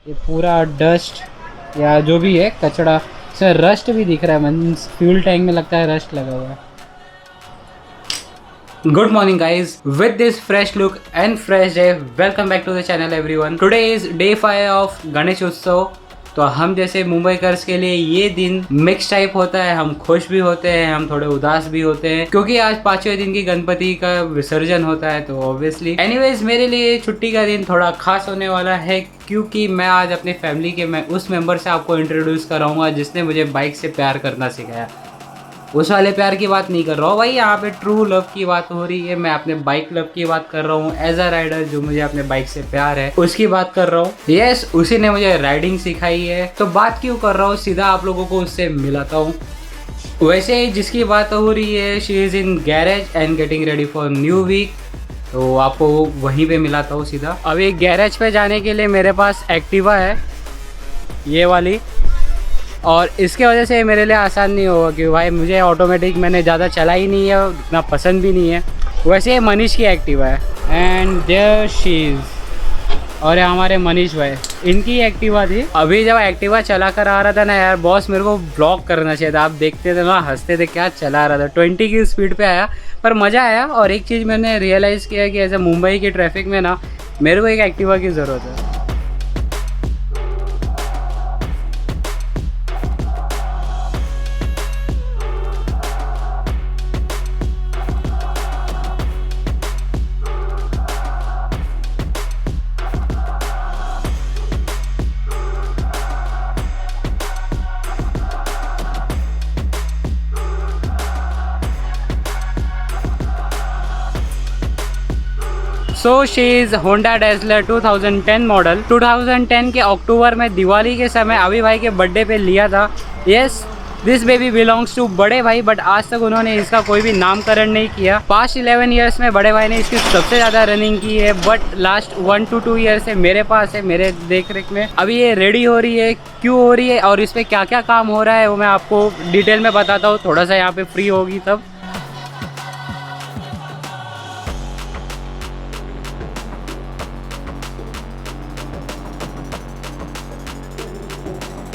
ये पूरा डस्ट या जो भी है कचड़ा, इसमें रस्ट भी दिख रहा है, मीन्स फ्यूल टैंक में लगता है रस्ट लगा हुआ है। Good morning guys, with this fresh look and fresh day, welcome back to the channel everyone. Today is day 5 of Ganesh Utsav. तो हम जैसे मुंबईकर्स के लिए ये दिन मिक्स टाइप होता है, हम खुश भी होते हैं, हम थोड़े उदास भी होते हैं, क्योंकि आज 5वें दिन की गणपति का विसर्जन होता है। तो ऑब्वियसली एनीवेज मेरे लिए छुट्टी का दिन थोड़ा खास होने वाला है, क्योंकि मैं आज अपनी फैमिली के मैं उस मेंबर से आपको इंट्रोड्यूस कराऊंगा जिसने मुझे बाइक से प्यार करना सिखाया। उस वाले प्यार की बात नहीं कर रहा हूँ भाई, यहाँ पे ट्रू लव की बात हो रही है। मैं अपने बाइक लव की बात कर रहा हूँ। एज अ राइडर जो मुझे अपने बाइक से प्यार है उसकी बात कर रहा हूँ। यस, उसी ने मुझे राइडिंग सिखाई है। तो बात क्यों कर रहा हूँ, सीधा आप लोगों को उससे मिलाता हूँ। वैसे ही जिसकी बात हो रही है, she is in garage and getting ready for new week. तो आपको वहीं पे मिलाता हूँ सीधा। अभी गैरेज पे जाने के लिए मेरे पास एक्टिवा है, ये वाली, और इसके वजह से मेरे लिए आसान नहीं होगा, क्योंकि भाई मुझे ऑटोमेटिक मैंने ज़्यादा चला ही नहीं है, इतना पसंद भी नहीं है। वैसे मनीष की एक्टिवा है, एंड देयर शी इज़, और हमारे मनीष भाई, इनकी एक्टिवा थी। अभी जब एक्टिवा चला कर आ रहा था ना यार, बॉस मेरे को ब्लॉग करना चाहिए था। आप देखते थे ना, हंसते थे, क्या चला रहा था। 20 की स्पीड पे आया, पर मज़ा आया। और एक चीज़ मैंने रियलाइज़ किया कि ऐसे मुंबई की ट्रैफिक में ना मेरे को एक एक्टिवा की ज़रूरत है। So she is Honda Dazzler 2010 model. 2010 के अक्टूबर में दिवाली के समय अभी भाई के बर्थडे पे लिया था। Yes, this baby belongs to बड़े भाई, बट आज तक उन्होंने इसका कोई भी नामकरण नहीं किया। पास्ट 11 ईयर्स में बड़े भाई ने इसकी सबसे ज़्यादा रनिंग की है, बट लास्ट 1 to 2 ईयर से मेरे पास है, मेरे देख रेख में। अभी ये रेडी हो रही है, क्यों हो रही है और इस पर क्या क्या काम हो रहा है वो मैं आपको डिटेल में बताता हूँ, थोड़ा सा यहाँ पर फ्री होगी तब।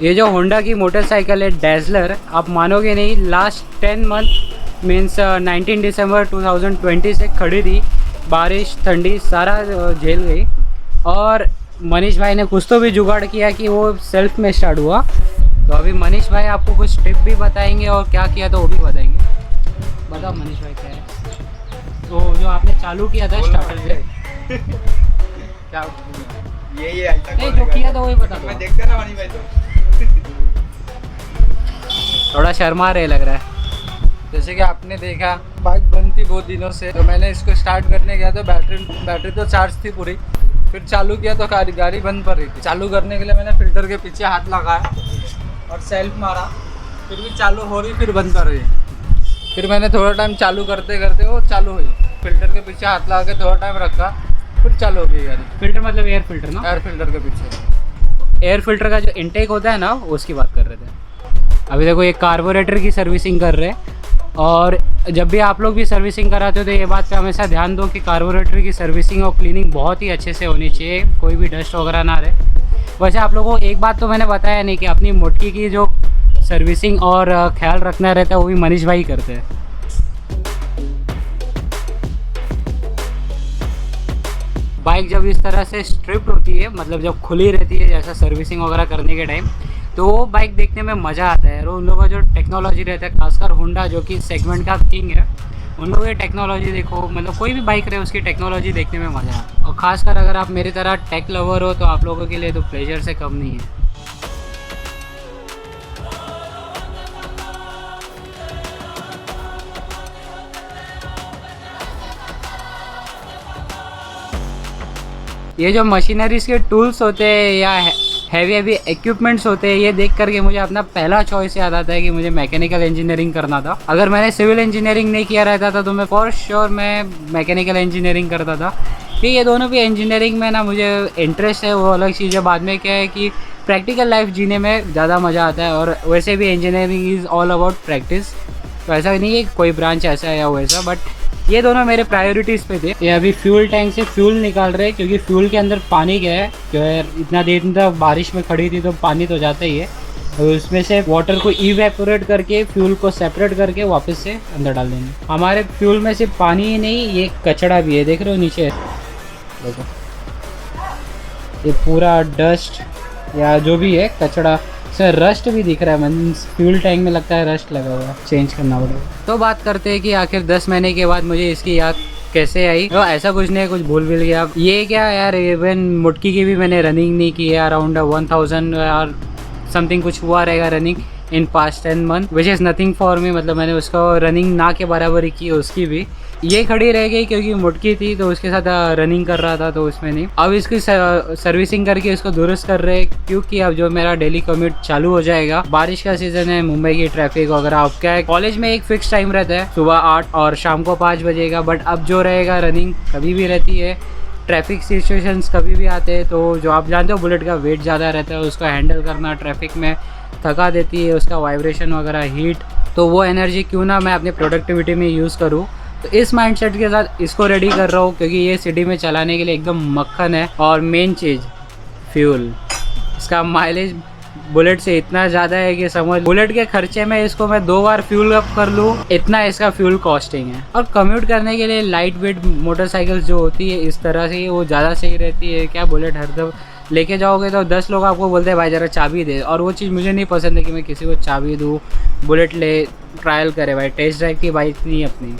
ये जो होंडा की मोटरसाइकिल है डेज़लर, आप मानोगे नहीं, लास्ट 10 मंथ मीन्स 19 दिसंबर 2020 से खड़ी थी। बारिश ठंडी सारा झेल गई, और मनीष भाई ने कुछ तो भी जुगाड़ किया कि वो सेल्फ में स्टार्ट हुआ। तो अभी मनीष भाई आपको कुछ टिप भी बताएंगे और क्या किया तो वो भी बताएंगे। बताओ मनीष भाई क्या है तो जो आपने चालू किया था स्टार्टर से क्या ये नहीं जो किया था वही बता दो। मैं देखता ना मनी भाई, तो थोड़ा शर्मा रहे लग रहा है। जैसे कि आपने देखा बाइक बंद थी बहुत दिनों से, तो मैंने इसको स्टार्ट करने गया तो बैटरी तो चार्ज थी पूरी। फिर चालू किया तो गाड़ी बंद पड़ रही थी। चालू करने के लिए मैंने फिल्टर के पीछे हाथ लगाया और सेल्फ मारा, फिर भी चालू हो रही, फिर बंद कर रही। फिर मैंने थोड़ा टाइम चालू करते करते वो चालू हुई। फिल्टर के पीछे हाथ लगा के थोड़ा टाइम रखा, फिर चालू हो गई गाड़ी। फिल्टर मतलब एयर फिल्टर ना? एयर फिल्टर के पीछे। एयर फिल्टर का जो इनटेक होता है ना, उसकी बात कर रहे थे। अभी देखो ये कार्बोरेटर की सर्विसिंग कर रहे हैं, और जब भी आप लोग भी सर्विसिंग कराते हो तो ये बात पे हमेशा ध्यान दो कि कार्बोरेटर की सर्विसिंग और क्लीनिंग बहुत ही अच्छे से होनी चाहिए, कोई भी डस्ट वगैरह ना रहे। वैसे आप लोगों को एक बात तो मैंने बताया नहीं कि अपनी मोटकी की जो सर्विसिंग और ख्याल रखना रहता है वो भी मनीष भाई करते हैं। बाइक जब इस तरह से स्ट्रिप्ड होती है, मतलब जब खुली रहती है जैसा सर्विसिंग वगैरह करने के टाइम, तो वो बाइक देखने में मज़ा आता है। और उन लोगों का जो टेक्नोलॉजी रहता है, खासकर होंडा जो कि सेगमेंट का किंग है, उन लोगों की टेक्नोलॉजी देखो, मतलब कोई भी बाइक रहे उसकी टेक्नोलॉजी देखने में मज़ा आता है। और खासकर अगर आप मेरी तरह टेक लवर हो तो आप लोगों के लिए तो प्लेजर से कम नहीं है। ये जो मशीनरीज के टूल्स होते हैं या हैवी इक्विपमेंट्स होते हैं, ये देख करके मुझे अपना पहला चॉइस याद आता है कि मुझे मैकेनिकल इंजीनियरिंग करना था। अगर मैंने सिविल इंजीनियरिंग नहीं किया रहता था तो मैं फॉर श्योर मैं मैकेनिकल इंजीनियरिंग करता था। कि ये दोनों भी इंजीनियरिंग में ना मुझे इंटरेस्ट है, वो अलग चीज़ है। बाद में क्या है कि प्रैक्टिकल लाइफ जीने में ज़्यादा मज़ा आता है, और वैसे भी engineering is all about practice. तो ऐसा नहीं है कोई ब्रांच ऐसा है या वैसा, बट ये दोनों मेरे प्रायोरिटीज़ पे थे। ये अभी फ्यूल टैंक से फ्यूल निकाल रहे हैं क्योंकि फ्यूल के अंदर पानी गया है। जो है इतना देर तक बारिश में खड़ी थी तो पानी तो जाता ही है, और उसमें से वाटर को इवेपोरेट करके फ्यूल को सेपरेट करके वापस से अंदर डाल देंगे। हमारे फ्यूल में सिर्फ पानी ही नहीं, ये कचड़ा भी है, देख रहे हो नीचे, देखो ये पूरा डस्ट या जो भी है कचड़ा, सर रस्ट भी दिख रहा है। मीन्स फ्यूल टैंक में लगता है रस्ट लगा हुआ है, चेंज करना पड़ेगा। तो बात करते हैं कि आखिर 10 महीने के बाद मुझे इसकी याद कैसे आई। तो ऐसा कुछ नहीं, कुछ भूल गया। ये क्या यार, इवन मुटकी की भी मैंने रनिंग नहीं की है। अराउंड 1000 और समथिंग कुछ हुआ रहेगा running in past 10 month, which is nothing for me. मतलब मैंने उसको रनिंग ना के बराबर ही की उसकी भी। ये खड़ी रह गई क्योंकि मुटकी थी तो उसके साथ रनिंग कर रहा था, तो उसमें नहीं। अब इसकी सर्विसिंग करके इसको दुरुस्त कर रहे, क्योंकि अब जो मेरा डेली कम्यूट चालू हो जाएगा। बारिश का सीजन है, मुंबई की ट्रैफिक वगैरह। अब क्या है, कॉलेज में एक फिक्स टाइम रहता है, सुबह 8 और शाम को 5 बजेगा। बट अब जो रहेगा, रनिंग कभी भी रहती है, ट्रैफिक सिचुएशंस कभी भी आते हैं। तो जो आप जानते हो बुलेट का वेट ज़्यादा रहता है, उसको हैंडल करना ट्रैफिक में थका देती है, उसका वाइब्रेशन वगैरह हीट। तो वो एनर्जी क्यों ना मैं अपनी प्रोडक्टिविटी में यूज़ करूँ। तो इस माइंडसेट के साथ इसको रेडी कर रहा हूँ, क्योंकि ये सिटी में चलाने के लिए एकदम मक्खन है। और मेन चीज़ फ्यूल, इसका माइलेज बुलेट से इतना ज़्यादा है कि समझ, बुलेट के खर्चे में इसको मैं 2 बार फ्यूल अप कर लूँ, इतना इसका फ्यूल कॉस्टिंग है। और कम्यूट करने के लिए लाइट वेट मोटरसाइकिल्स जो होती है इस तरह से, वो ज़्यादा सही रहती है। क्या बुलेट हर दफ़ा लेके जाओगे तो 10 लोग आपको बोलते हैं भाई ज़रा चाबी दे, और वो चीज़ मुझे नहीं पसंद है कि मैं किसी को चाबी दूँ, बुलेट ले ट्रायल करे। भाई टेस्ट ड्राइव की बाइक नहीं अपनी।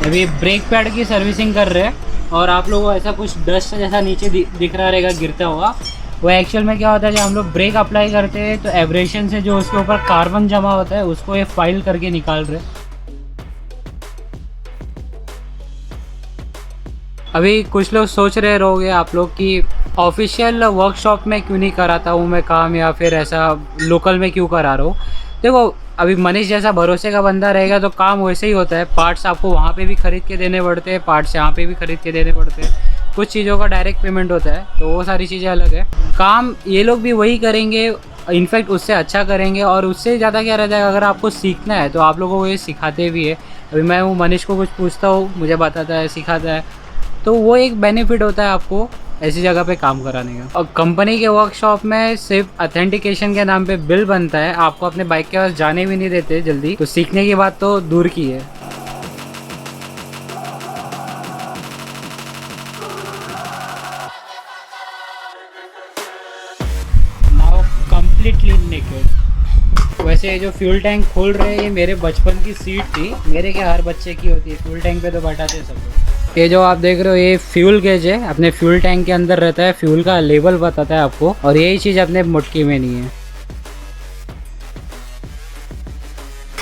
अभी ब्रेक पैड की सर्विसिंग कर रहे हैं, और आप लोगों को ऐसा कुछ डस्ट जैसा नीचे दिख रहा रहेगा गिरता हुआ। वो एक्चुअल में क्या होता है, जब हम लोग ब्रेक अप्लाई करते हैं तो एब्रेशन से जो उसके ऊपर कार्बन जमा होता है उसको ये फाइल करके निकाल रहे। अभी कुछ लोग सोच रहे रहोगे आप लोग कि ऑफिशियल वर्कशॉप में क्यों नहीं कराता हूँ मैं काम, या फिर ऐसा लोकल में क्यों करा रहा हूँ। देखो अभी मनीष जैसा भरोसे का बंदा रहेगा तो काम वैसे ही होता है। पार्ट्स आपको वहाँ पे भी खरीद के देने पड़ते हैं, पार्ट्स यहाँ पे भी खरीद के देने पड़ते हैं। कुछ चीज़ों का डायरेक्ट पेमेंट होता है, तो वो सारी चीज़ें अलग है। काम ये लोग भी वही करेंगे, इनफैक्ट उससे अच्छा करेंगे। और उससे ज़्यादा क्या रहता है, अगर आपको सीखना है तो आप लोगों को ये सिखाते भी है। अभी मैं वो मनीष को कुछ पूछता हूँ, मुझे बताता है, सिखाता है, तो वो एक बेनिफिट होता है आपको ऐसी जगह पे काम कराने का। और कंपनी के वर्कशॉप में सिर्फ ऑथेंटिकेशन के नाम पे बिल बनता है, आपको अपने बाइक के पास जाने भी नहीं देते जल्दी। तो सीखने की बात तो दूर की है। Now completely naked. वैसे ये जो फ्यूल टैंक खोल रहे हैं, ये मेरे बचपन की सीट थी। मेरे क्या, हर बच्चे की होती है, फ्यूल टैंक पे तो बैठाते सब लोग। ये जो आप देख रहे हो ये फ्यूल गेज है, अपने फ्यूल टैंक के अंदर रहता है, फ्यूल का लेवल बताता है आपको। और यही चीज़ अपने मुटकी में नहीं है।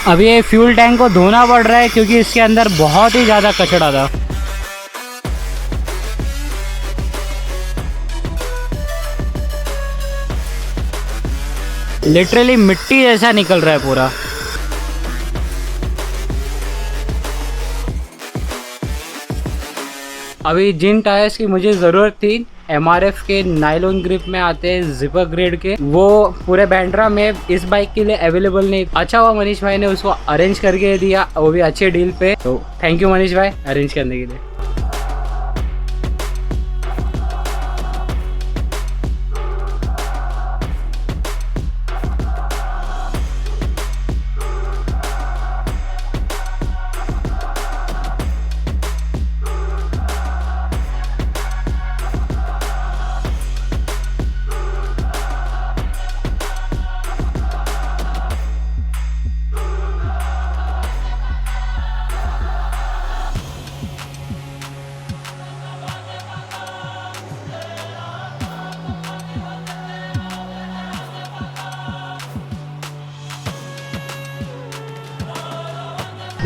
अभी ये फ्यूल टैंक को धोना पड़ रहा है क्योंकि इसके अंदर बहुत ही ज़्यादा कचरा था। लिटरली मिट्टी जैसा निकल रहा है पूरा। अभी जिन टायर्स की मुझे ज़रूरत थी, MRF के नाइलॉन ग्रिप में आते हैं, जिपर ग्रेड के, वो पूरे बैंड्रा में इस बाइक के लिए अवेलेबल नहीं। अच्छा हुआ मनीष भाई ने उसको अरेंज करके दिया, वो भी अच्छे डील पे। तो थैंक यू मनीष भाई अरेंज करने के लिए।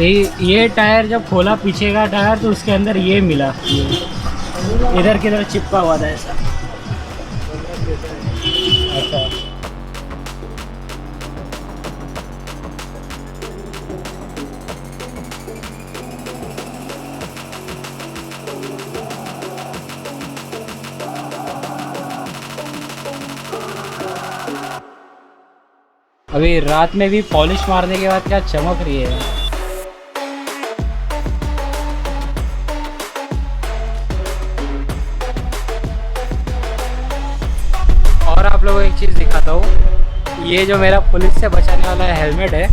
ये टायर जब खोला पीछे का टायर तो उसके अंदर ये मिला, इधर किधर चिपका हुआ था ऐसा। अच्छा अभी रात में भी पॉलिश मारने के बाद क्या चमक रही है। और आप लोगों को एक चीज़ दिखाता हूँ, ये जो मेरा पुलिस से बचाने वाला हेलमेट है,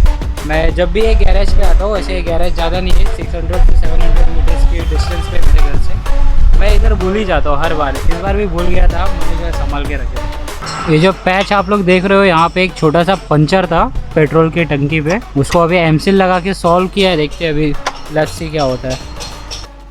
मैं जब भी एक गैरेज पे आता हूँ, ऐसे गैरेज ज़्यादा नहीं है, 600 से 700 मीटर्स की डिस्टेंस पे मेरे घर से, मैं इधर भूल ही जाता हूँ हर बार। इस बार भी भूल गया था, मैंने जो है संभाल के रखे। ये जो पैच आप लोग देख रहे हो, यहाँ पे एक छोटा सा पंचर था पेट्रोल की टंकी पे, उसको अभी एमसील लगा के सॉल्व किया है। देखते हैं अभी लस्सी क्या होता है।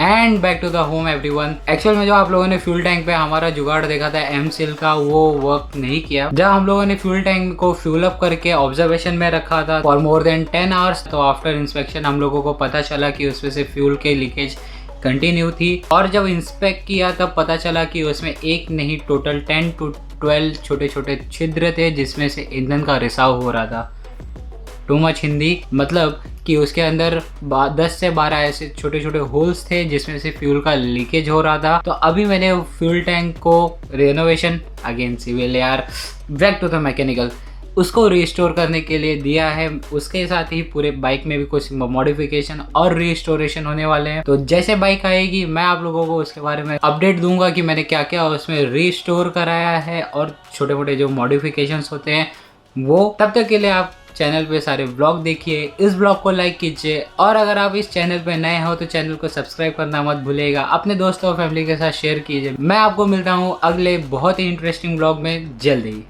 And back to the home everyone. Actual में जो आप लोगों ने फ्यूल टैंक पे हमारा जुगाड़ देखा था एमसील का, वो वर्क नहीं किया। जब हम लोगों ने फ्यूल टैंक को फ्यूल अप करके ऑब्जर्वेशन में रखा था फॉर मोर देन 10 आवर्स, तो आफ्टर इंस्पेक्शन हम लोगों को पता चला कि उसमें से फ्यूल के लीकेज कंटिन्यू थी। और जब इंस्पेक्ट किया तब पता चला कि उसमें एक नहीं टोटल 10 to 12 छोटे छोटे छिद्र थे, जिसमें से ईंधन का रिसाव हो रहा था। टू मच हिंदी, मतलब कि उसके अंदर 10 से 12 ऐसे छोटे छोटे होल्स थे जिसमें से फ्यूल का लीकेज हो रहा था। तो अभी मैंने फ्यूल टैंक को रेनोवेशन, अगेन सिविल यार, बैक टू द मैकेनिकल, उसको रिस्टोर करने के लिए दिया है। उसके साथ ही पूरे बाइक में भी कुछ मॉडिफिकेशन और रिस्टोरेशन होने वाले हैं। तो जैसे बाइक आएगी मैं आप लोगों को उसके बारे में अपडेट दूंगा कि मैंने क्या क्या उसमें रिस्टोर कराया है और छोटे मोटे जो मॉडिफिकेशंस होते हैं वो। तब तक के लिए आप चैनल पे सारे ब्लॉग देखिए, इस ब्लॉग को लाइक कीजिए, और अगर आप इस चैनल पे नए हो तो चैनल को सब्सक्राइब करना मत भूलिएगा। अपने दोस्तों और फैमिली के साथ शेयर कीजिए। मैं आपको मिलता हूँ अगले बहुत ही इंटरेस्टिंग ब्लॉग में जल्द ही।